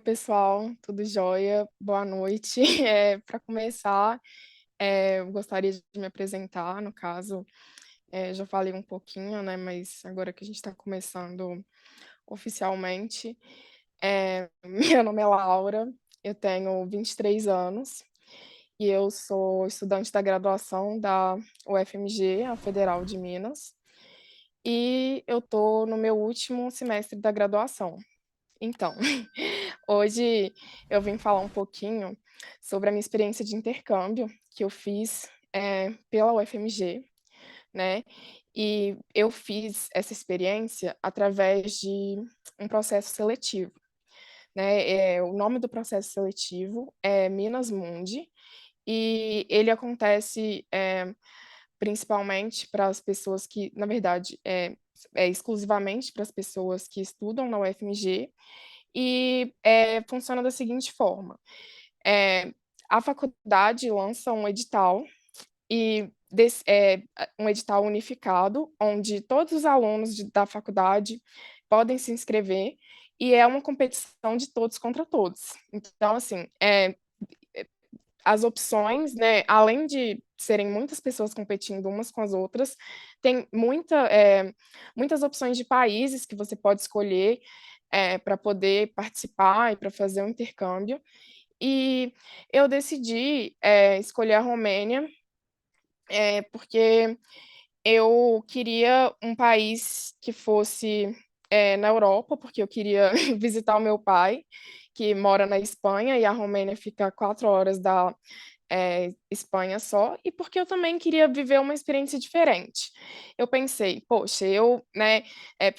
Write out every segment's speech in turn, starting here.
Pessoal, tudo jóia? Boa noite. Para começar, eu gostaria de me apresentar. No caso, já falei um pouquinho, né? Mas agora que a gente está começando oficialmente, meu nome é Laura, eu tenho 23 anos e eu sou estudante da graduação da UFMG, a Federal de Minas, e eu estou no meu último semestre da graduação. Então, hoje eu vim falar um pouquinho sobre a minha experiência de intercâmbio que eu fiz pela UFMG, né? E eu fiz essa experiência através de um processo seletivo, né? O nome do processo seletivo é Minas Mundi e ele acontece principalmente para as pessoas que, na verdade, é exclusivamente para as pessoas que estudam na UFMG e funciona da seguinte forma: é, a faculdade lança um edital e um edital unificado, onde todos os alunos da faculdade podem se inscrever e é uma competição de todos contra todos. Então, assim, as opções, né, além de serem muitas pessoas competindo umas com as outras, tem muitas opções de países que você pode escolher para poder participar e para fazer um intercâmbio. E eu decidi escolher a Romênia porque eu queria um país que fosse na Europa, porque eu queria visitar o meu pai, que mora na Espanha, e a Romênia fica a 4 horas da Espanha só, e porque eu também queria viver uma experiência diferente. Eu pensei, poxa, né,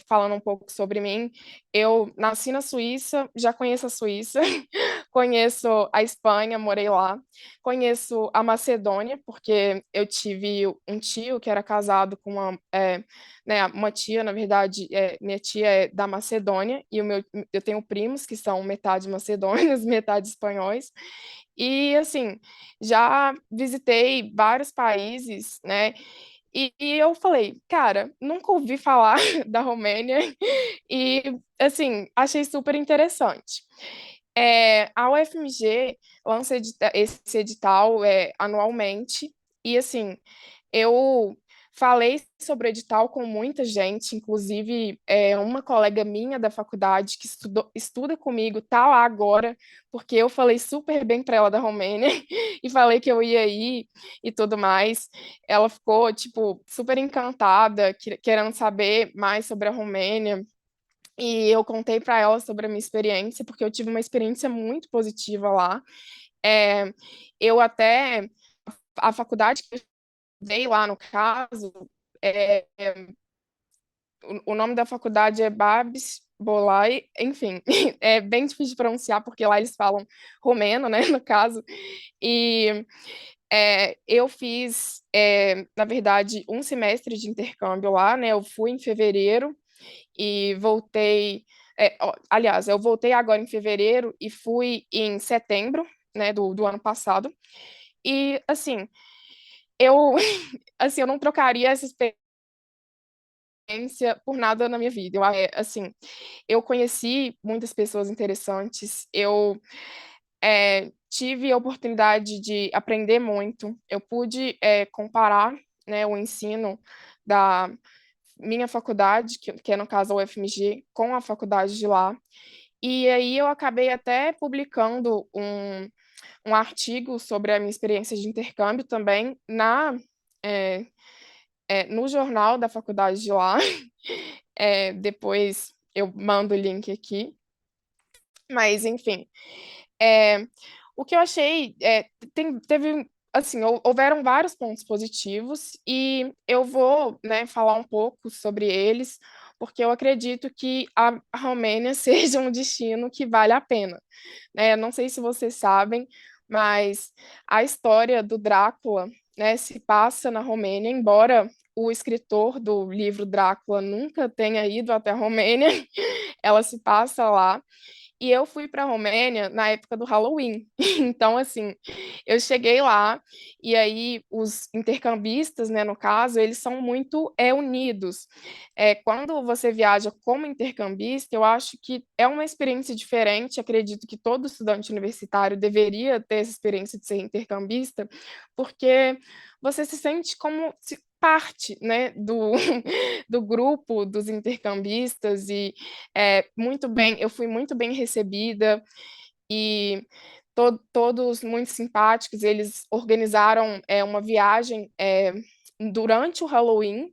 falando um pouco sobre mim, eu nasci na Suíça, já conheço a Suíça, conheço a Espanha, morei lá, conheço a Macedônia, porque eu tive um tio que era casado com né, uma tia, na verdade, minha tia é da Macedônia, e eu tenho primos que são metade macedônios, metade espanhóis, e assim, já visitei vários países, né? E eu falei, cara, nunca ouvi falar da Romênia e, assim, achei super interessante. A UFMG lança esse edital anualmente e, assim, eu falei sobre o edital com muita gente, inclusive uma colega minha da faculdade que estuda comigo tá lá agora, porque eu falei super bem para ela da Romênia e falei que eu ia ir e tudo mais. Ela ficou, tipo, super encantada, querendo saber mais sobre a Romênia. E eu contei para ela sobre a minha experiência, porque eu tive uma experiência muito positiva lá. É, eu até, a faculdade que eu estudei lá, no caso, é, o nome da faculdade é Babis Bolai, enfim, é bem difícil de pronunciar, porque lá eles falam romeno, né, no caso. E eu fiz, na verdade, um semestre de intercâmbio lá, né, eu fui em fevereiro, e voltei. Aliás, eu voltei agora em fevereiro e fui em setembro, né, do ano passado. E assim, eu assim, eu não trocaria essa experiência por nada na minha vida. Assim, eu conheci muitas pessoas interessantes, eu tive a oportunidade de aprender muito, eu pude comparar, né, o ensino da minha faculdade, que é no caso a UFMG, com a faculdade de lá. E aí eu acabei até publicando um artigo sobre a minha experiência de intercâmbio também é, no jornal da faculdade de lá. Depois eu mando o link aqui. Mas, enfim, é, o que eu achei, teve, assim, houveram vários pontos positivos e eu vou, né, falar um pouco sobre eles, porque eu acredito que a Romênia seja um destino que vale a pena, né? Não sei se vocês sabem, mas a história do Drácula, né, se passa na Romênia, embora o escritor do livro Drácula nunca tenha ido até a Romênia, ela se passa lá. E eu fui para a Romênia na época do Halloween. Então, assim, eu cheguei lá e aí os intercambistas, né, no caso, eles são muito unidos. Quando você viaja como intercambista, eu acho que é uma experiência diferente. Acredito que todo estudante universitário deveria ter essa experiência de ser intercambista, porque você se sente como parte, né, do grupo dos intercambistas e muito bem, eu fui muito bem recebida e todos muito simpáticos. Eles organizaram uma viagem durante o Halloween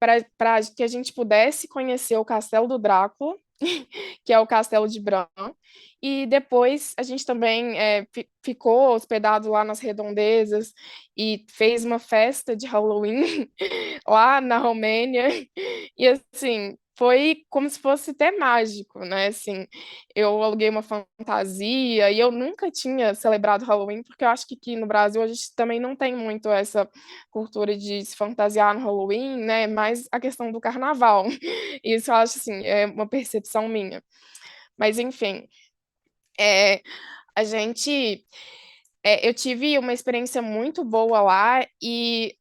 para que a gente pudesse conhecer o Castelo do Drácula, que é o Castelo de Bran. E depois a gente também ficou hospedado lá nas redondezas e fez uma festa de Halloween lá na Romênia. E assim, foi como se fosse até mágico, né? Assim, eu aluguei uma fantasia e eu nunca tinha celebrado Halloween, porque eu acho que aqui no Brasil a gente também não tem muito essa cultura de se fantasiar no Halloween, né? Mas a questão do carnaval. Isso eu acho assim, é uma percepção minha. Mas enfim, é, a gente, eu tive uma experiência muito boa lá e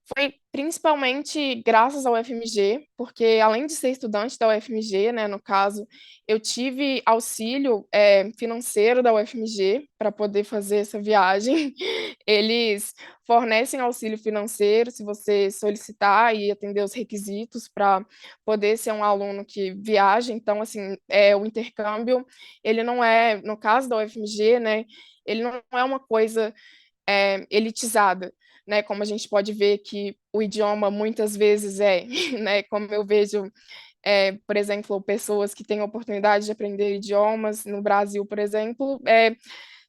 foi principalmente graças ao FMG, porque além de ser estudante da UFMG, né, no caso, eu tive auxílio financeiro da UFMG para poder fazer essa viagem. Eles fornecem auxílio financeiro se você solicitar e atender os requisitos para poder ser um aluno que viaja. Então, assim, o intercâmbio, ele não é, no caso da UFMG, né, ele não é uma coisa elitizada, né? Como a gente pode ver que o idioma muitas vezes né? Como eu vejo, por exemplo, pessoas que têm a oportunidade de aprender idiomas no Brasil, por exemplo,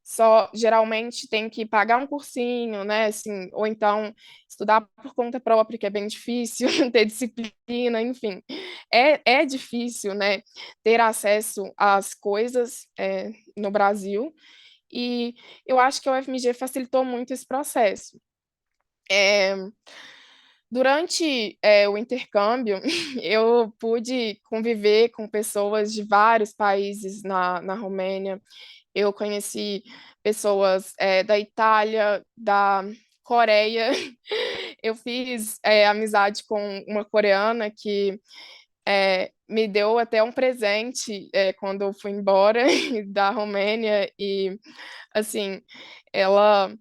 só geralmente tem que pagar um cursinho, né? Assim, ou então estudar por conta própria, que é bem difícil, ter disciplina, enfim. É difícil, né? Ter acesso às coisas no Brasil. E eu acho que a UFMG facilitou muito esse processo. É, Durante o intercâmbio, eu pude conviver com pessoas de vários países na Romênia. Eu conheci pessoas da Itália, da Coreia. Eu fiz amizade com uma coreana que me deu até um presente quando eu fui embora da Romênia. E, assim, ela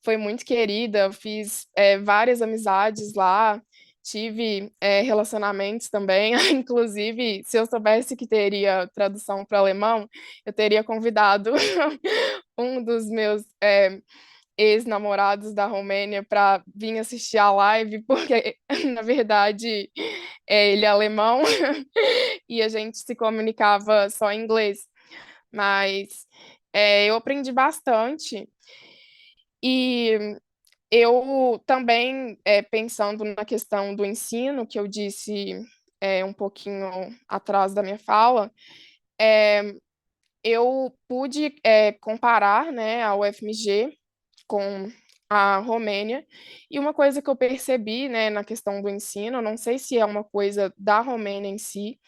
foi muito querida, eu fiz várias amizades lá, tive relacionamentos também. Inclusive, se eu soubesse que teria tradução para alemão, eu teria convidado um dos meus ex-namorados da Romênia para vir assistir a live, porque, na verdade, ele é alemão e a gente se comunicava só em inglês. Mas eu aprendi bastante. E eu também, pensando na questão do ensino, que eu disse um pouquinho atrás da minha fala, eu pude comparar, né, a UFMG com a Romênia, e uma coisa que eu percebi, né, na questão do ensino, não sei se é uma coisa da Romênia em si,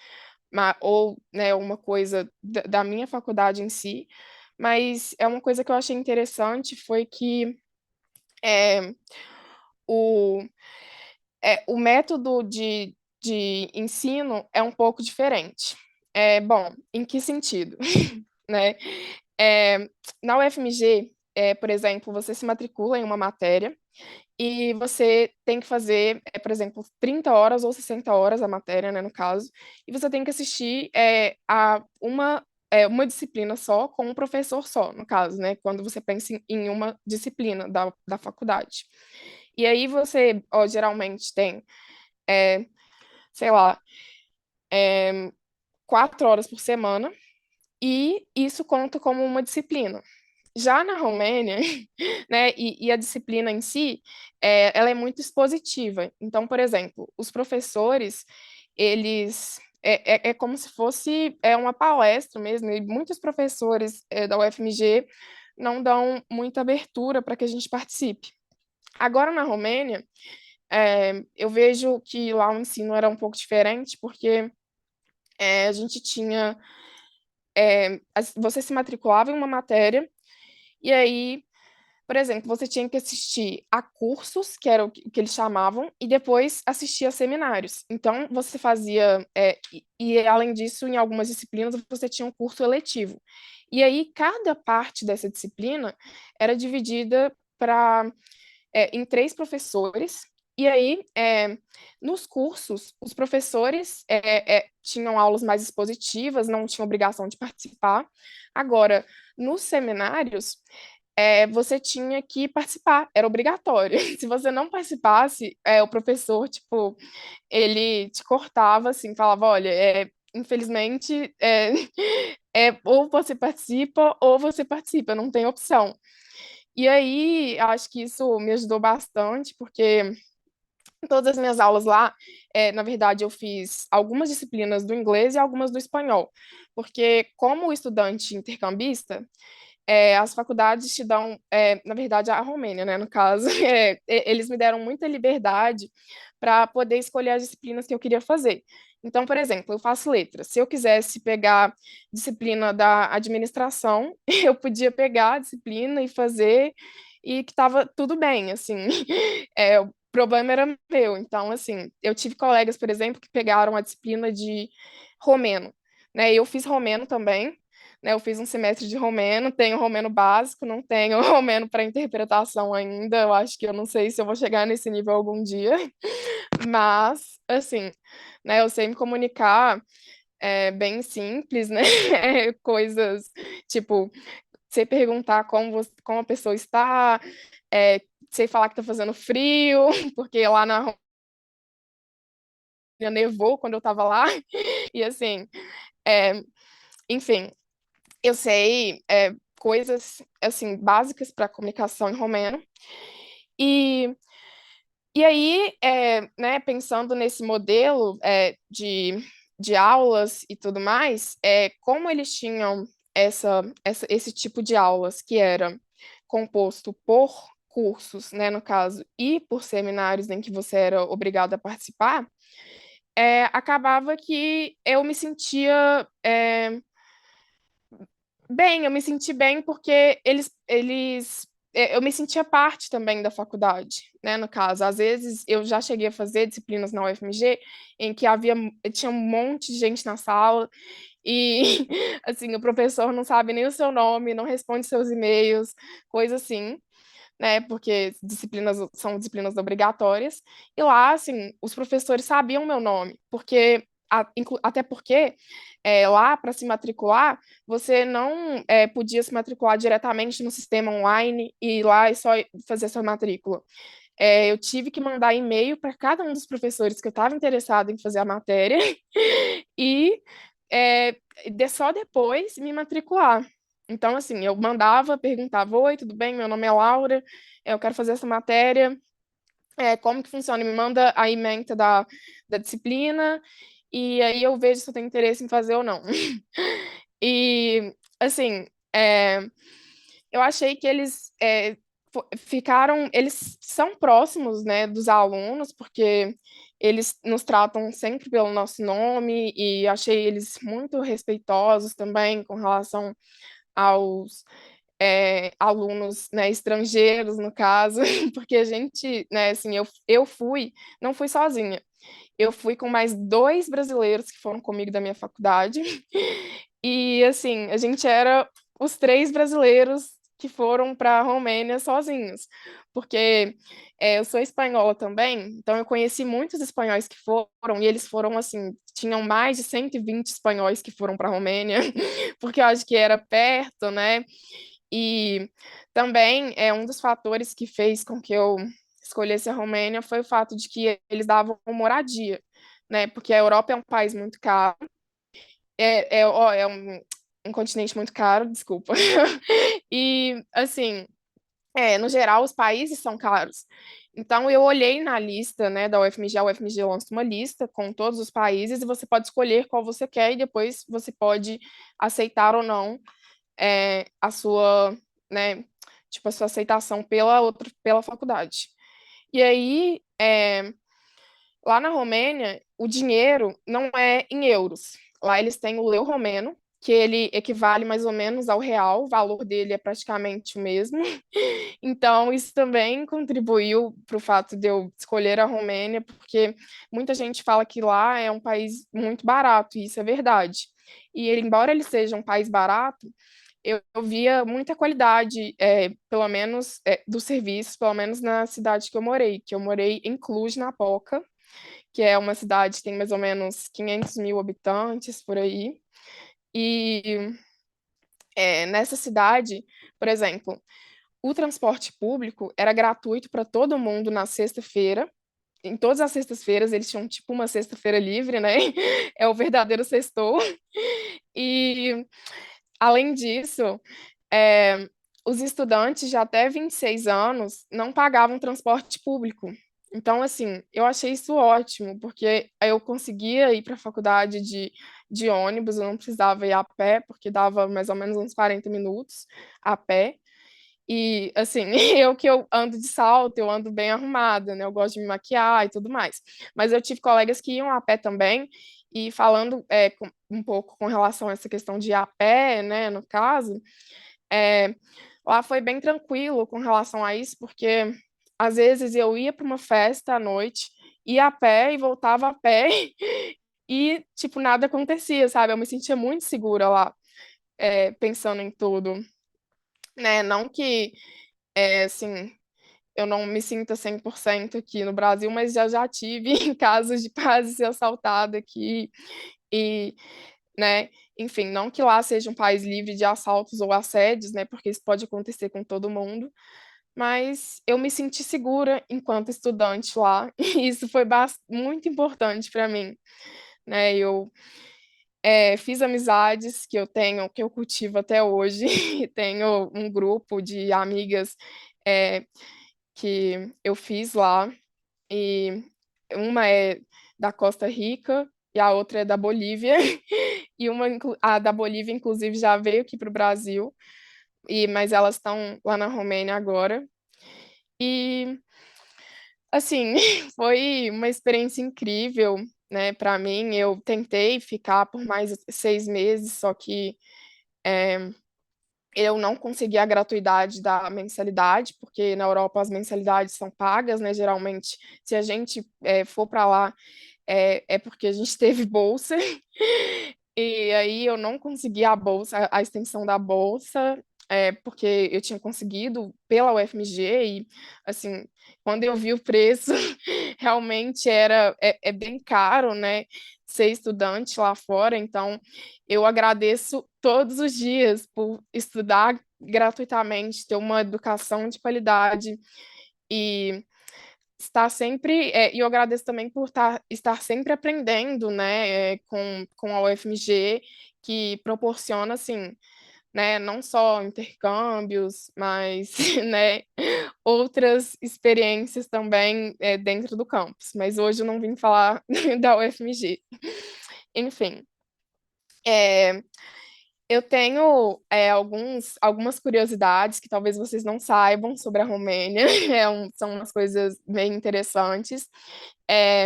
ou, né, uma coisa da minha faculdade em si, mas é uma coisa que eu achei interessante, foi que é, o, o método de ensino é um pouco diferente. Bom, em que sentido? Né? É, Na UFMG, por exemplo, você se matricula em uma matéria e você tem que fazer, por exemplo, 30 horas ou 60 horas a matéria, né, no caso, e você tem que assistir a uma disciplina só com um professor só, no caso, né, quando você pensa em uma disciplina da faculdade. E aí você, ó, geralmente tem, é, sei lá, 4 horas por semana, e isso conta como uma disciplina. Já na Romênia, né, e a disciplina em si, ela é muito expositiva. Então, por exemplo, os professores, eles é como se fosse uma palestra mesmo, e muitos professores da UFMG não dão muita abertura para que a gente participe. Agora, na Romênia, eu vejo que lá o ensino era um pouco diferente, porque a gente tinha você se matriculava em uma matéria, e aí, por exemplo, você tinha que assistir a cursos, que era o que eles chamavam, e depois assistir a seminários. Então, você fazia, além disso, em algumas disciplinas, você tinha um curso eletivo. E aí, cada parte dessa disciplina era dividida em três professores. E aí, nos cursos, os professores tinham aulas mais expositivas, não tinham obrigação de participar. Agora, nos seminários, você tinha que participar, era obrigatório. Se você não participasse, o professor, tipo, ele te cortava, assim, falava, olha, infelizmente, ou você participa, não tem opção. E aí, acho que isso me ajudou bastante, porque todas as minhas aulas lá, na verdade, eu fiz algumas disciplinas do inglês e algumas do espanhol, porque como estudante intercambista, as faculdades te dão, na verdade, a Romênia, né, no caso, eles me deram muita liberdade para poder escolher as disciplinas que eu queria fazer. Então, por exemplo, eu faço letras. Se eu quisesse pegar disciplina da administração, eu podia pegar a disciplina e fazer, e que estava tudo bem, assim. O problema era meu. Então, assim, eu tive colegas, por exemplo, que pegaram a disciplina de romeno, né? Eu fiz romeno também, né? Eu fiz um semestre de romeno, tenho romeno básico, não tenho romeno para interpretação ainda. Eu acho que eu não sei se eu vou chegar nesse nível algum dia, mas assim, né? Eu sei me comunicar bem simples, né? Coisas tipo, sei perguntar como a pessoa está, é, sei falar que tá fazendo frio, porque lá na Romênia nevou quando eu tava lá, e assim, é, enfim, eu sei coisas assim básicas para comunicação em romeno. E, e aí, né, pensando nesse modelo de aulas e tudo mais, como eles tinham esse tipo de aulas que era composto por cursos, né, no caso, e por seminários em que você era obrigado a participar, acabava que eu me sentia bem, eu me senti bem porque eu me sentia parte também da faculdade, né, no caso. Às vezes eu já cheguei a fazer disciplinas na UFMG em que tinha um monte de gente na sala e, assim, o professor não sabe nem o seu nome, não responde seus e-mails, coisa assim, né? Porque são disciplinas obrigatórias. E lá, assim, os professores sabiam meu nome, porque até porque lá para se matricular, você não podia se matricular diretamente no sistema online e ir lá e só fazer sua matrícula. Eu tive que mandar e-mail para cada um dos professores que eu estava interessado em fazer a matéria e é, só depois me matricular. Então, assim, eu mandava, perguntava, oi, tudo bem? Meu nome é Laura, eu quero fazer essa matéria, como que funciona? Me manda a ementa da disciplina, e aí eu vejo se eu tenho interesse em fazer ou não. E, assim, eu achei que eles são próximos, né, dos alunos, porque eles nos tratam sempre pelo nosso nome, e achei eles muito respeitosos também com relação aos alunos, né, estrangeiros, no caso, porque a gente, né, assim, não fui sozinha, eu fui com mais dois brasileiros que foram comigo da minha faculdade, e, assim, a gente era os três brasileiros que foram para a Romênia sozinhos, porque eu sou espanhola também, então eu conheci muitos espanhóis que foram, e eles foram, assim, tinham mais de 120 espanhóis que foram para a Romênia, porque eu acho que era perto, né? E também um dos fatores que fez com que eu escolhesse a Romênia foi o fato de que eles davam moradia, né? Porque a Europa é um país muito caro, é um continente muito caro, desculpa. E, assim, no geral, os países são caros. Então, eu olhei na lista, né, da UFMG, a UFMG lança uma lista com todos os países e você pode escolher qual você quer e depois você pode aceitar ou não a sua, né, tipo, a sua aceitação pela faculdade. E aí, lá na Romênia, o dinheiro não é em euros. Lá eles têm o leu romeno, que ele equivale mais ou menos ao real, o valor dele é praticamente o mesmo. Então, isso também contribuiu para o fato de eu escolher a Romênia, porque muita gente fala que lá é um país muito barato, e isso é verdade. E embora ele seja um país barato, eu via muita qualidade, pelo menos dos serviços, pelo menos na cidade que eu morei em Cluj-Napoca, que é uma cidade que tem mais ou menos 500 mil habitantes por aí. E nessa cidade, por exemplo, o transporte público era gratuito para todo mundo na sexta-feira. Em todas as sextas-feiras eles tinham tipo uma sexta-feira livre, né? É o verdadeiro sextou. E além disso, é, os estudantes de até 26 anos não pagavam transporte público. Então, assim, eu achei isso ótimo, porque eu conseguia ir para a faculdade de ônibus, eu não precisava ir a pé, porque dava mais ou menos uns 40 minutos a pé. E, assim, eu ando de salto, eu ando bem arrumada, né? Eu gosto de me maquiar e tudo mais. Mas eu tive colegas que iam a pé também, e falando um pouco com relação a essa questão de ir a pé, né, no caso, é, lá foi bem tranquilo com relação a isso, porque às vezes eu ia para uma festa à noite, ia a pé e voltava a pé, e, tipo, nada acontecia, sabe? Eu me sentia muito segura lá, pensando em tudo, né? Não que, assim, eu não me sinta 100% aqui no Brasil, mas já tive em casos de quase ser assaltada aqui, e, né, enfim, não que lá seja um país livre de assaltos ou assédios, né, porque isso pode acontecer com todo mundo, mas eu me senti segura enquanto estudante lá, e isso foi muito importante para mim, né, eu fiz amizades que eu tenho, que eu cultivo até hoje, e tenho um grupo de amigas é, que eu fiz lá, e uma é da Costa Rica e a outra é da Bolívia. E a da Bolívia, inclusive, já veio aqui para o Brasil, mas elas estão lá na Romênia agora. E, assim, foi uma experiência incrível, né, para mim. Eu tentei ficar por mais 6 meses, só que eu não consegui a gratuidade da mensalidade, porque na Europa as mensalidades são pagas, né? Geralmente, se a gente for para lá, é porque a gente teve bolsa. E aí eu não consegui a bolsa, a extensão da bolsa, porque eu tinha conseguido pela UFMG e, assim, quando eu vi o preço, realmente é bem caro, né, ser estudante lá fora, então eu agradeço todos os dias por estudar gratuitamente, ter uma educação de qualidade e estar sempre, e eu agradeço também por estar sempre aprendendo, né, com a UFMG, que proporciona, assim, né, não só intercâmbios, mas, né, outras experiências também dentro do campus. Mas hoje eu não vim falar da UFMG. Enfim, é, eu tenho algumas curiosidades que talvez vocês não saibam sobre a Romênia. São umas coisas bem interessantes.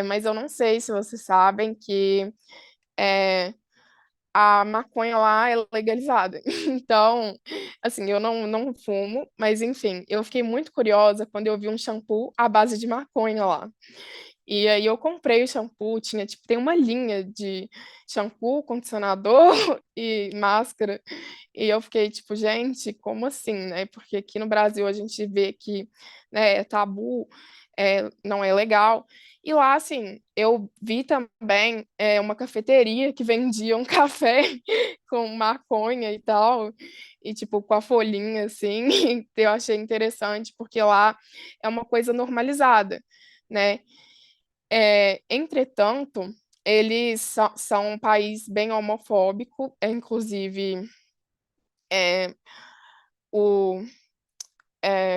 Mas eu não sei se vocês sabem que é, a maconha lá é legalizada. Então, assim, eu não fumo, mas enfim, eu fiquei muito curiosa quando eu vi um shampoo à base de maconha lá. E aí eu comprei o shampoo, tinha, tipo, tem uma linha de shampoo, condicionador e máscara. E eu fiquei, tipo, gente, como assim, né? Porque aqui no Brasil a gente vê que, né, é tabu, não é legal. E lá, assim, eu vi também uma cafeteria que vendia um café com maconha e tal, e, tipo, com a folhinha, assim. Eu achei interessante, porque lá é uma coisa normalizada, né? Entretanto, eles são um país bem homofóbico, inclusive é, o,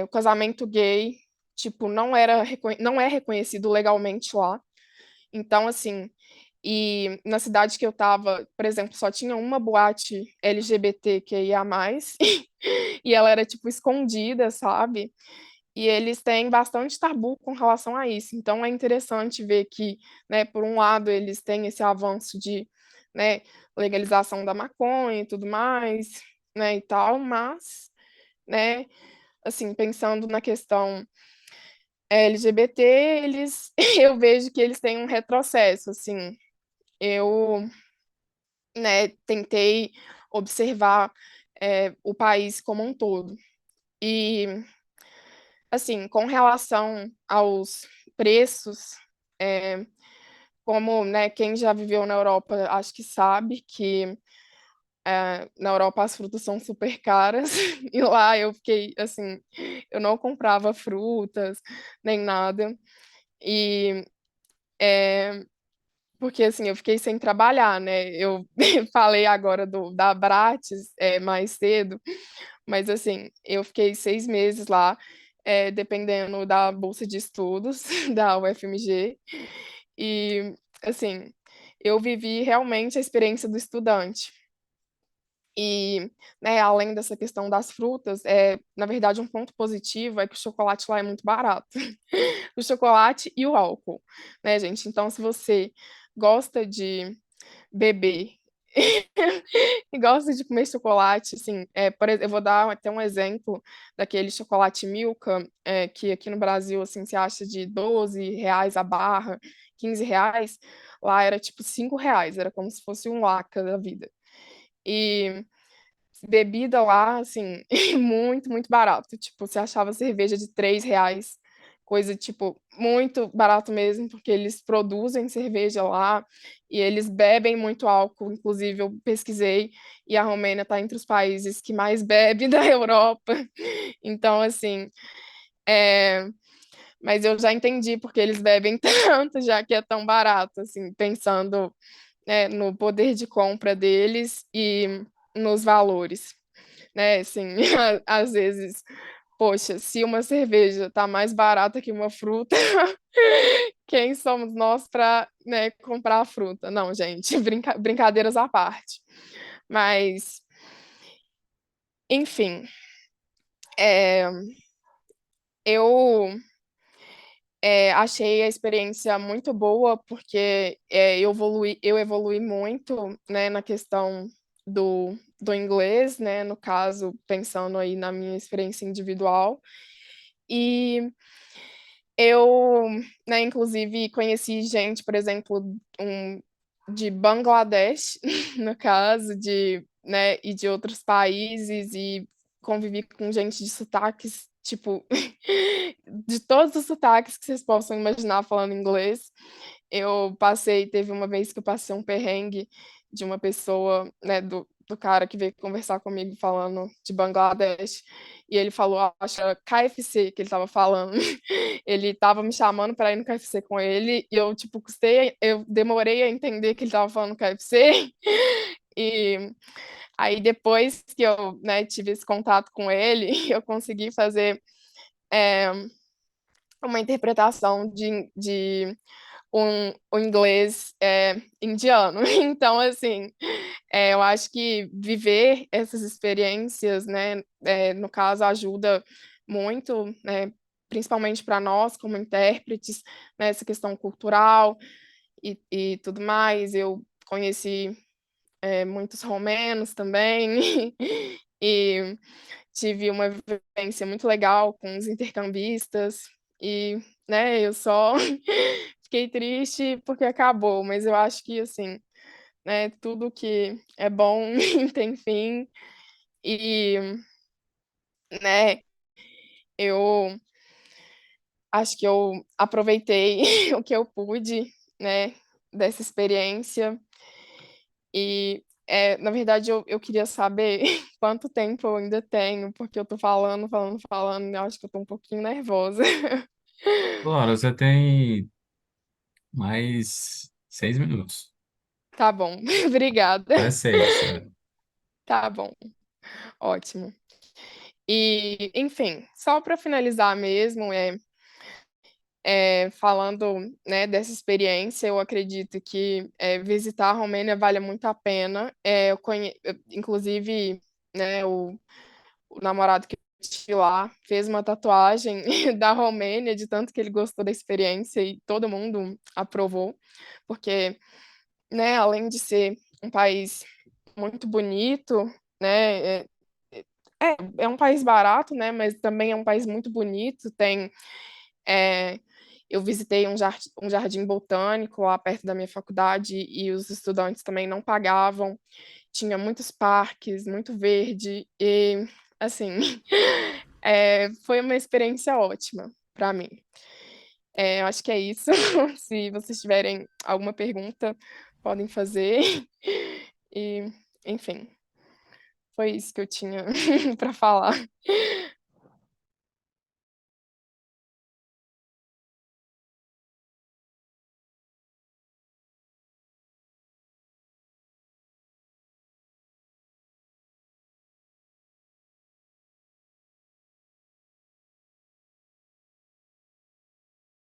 o casamento gay, tipo, não é reconhecido legalmente lá. Então, assim, e na cidade que eu tava, por exemplo, só tinha uma boate LGBTQIA+, e ela era, tipo, escondida, sabe? E eles têm bastante tabu com relação a isso. Então é interessante ver que, né, por um lado, eles têm esse avanço de, né, legalização da maconha e tudo mais, né, e tal, mas, né, assim, pensando na questão LGBT, eles, eu vejo que eles têm um retrocesso, assim, eu, né, tentei observar o país como um todo, e, assim, com relação aos preços, é, como, né, quem já viveu na Europa, acho que sabe que na Europa as frutas são super caras e lá eu fiquei assim, eu não comprava frutas nem nada e porque assim eu fiquei sem trabalhar, né? Eu falei agora da Bratis mais cedo, mas assim eu fiquei 6 meses lá, dependendo da bolsa de estudos da UFMG e assim eu vivi realmente a experiência do estudante. E, né, além dessa questão das frutas, na verdade, um ponto positivo é que o chocolate lá é muito barato. O chocolate e o álcool, né, gente? Então, se você gosta de beber e gosta de comer chocolate, assim, por exemplo, eu vou dar até um exemplo daquele chocolate Milka, que aqui no Brasil, assim, se acha de R$ 12 a barra, R$ 15, lá era tipo R$ 5, era como se fosse um laca da vida. E bebida lá, assim, muito, muito barato. Tipo, você achava cerveja de R$ 3, coisa, tipo, muito barato mesmo, porque eles produzem cerveja lá e eles bebem muito álcool. Inclusive, eu pesquisei e a Romênia está entre os países que mais bebe da Europa. Então, assim, é... mas eu já entendi porque eles bebem tanto, já que é tão barato, assim, pensando, no poder de compra deles e nos valores, né? Assim, às vezes, poxa, se uma cerveja tá mais barata que uma fruta, quem somos nós para, né, comprar a fruta? Não, gente, brincadeiras à parte. Mas, enfim, é, eu achei a experiência muito boa porque eu evolui muito, né, na questão do inglês, né, no caso, pensando aí na minha experiência individual. E eu, né, inclusive conheci gente, por exemplo, de Bangladesh, no caso, né, e de outros países, e convivi com gente de sotaques, tipo, de todos os sotaques que vocês possam imaginar falando inglês. Teve uma vez que eu passei um perrengue de uma pessoa, né, do cara que veio conversar comigo falando de Bangladesh, e ele falou, acho que era KFC que ele estava falando. Ele estava me chamando para ir no KFC com ele, e eu, tipo, eu demorei a entender que ele estava falando KFC, e aí depois que eu, né, tive esse contato com ele, eu consegui fazer é, uma interpretação de um inglês indiano. Então, assim, eu acho que viver essas experiências, né, no caso, ajuda muito, né, principalmente para nós, como intérpretes, né, essa questão cultural e tudo mais. Eu conheci muitos romenos também, e tive uma vivência muito legal com os intercambistas, e, né, eu só fiquei triste porque acabou, mas eu acho que, assim, né, tudo que é bom tem fim, e, né, eu acho que eu aproveitei o que eu pude, né, dessa experiência, e, na verdade, eu queria saber quanto tempo eu ainda tenho, porque eu tô falando, falando, falando, eu acho que eu tô um pouquinho nervosa. Laura, você tem mais 6 minutos. Tá bom, obrigada. Até seis, é. Tá bom, ótimo. E, enfim, só para finalizar mesmo, falando, né, dessa experiência, eu acredito que visitar a Romênia vale muito a pena. Inclusive, né, o namorado que eu tive lá fez uma tatuagem da Romênia, de tanto que ele gostou da experiência e todo mundo aprovou, porque, né, além de ser um país muito bonito, né? É um país barato, né? Mas também é um país muito bonito. É, eu visitei um jardim botânico lá perto da minha faculdade e os estudantes também não pagavam. Tinha muitos parques, muito verde e, assim, foi uma experiência ótima para mim. Eu acho que é isso. Se vocês tiverem alguma pergunta, podem fazer. E, enfim, foi isso que eu tinha para falar.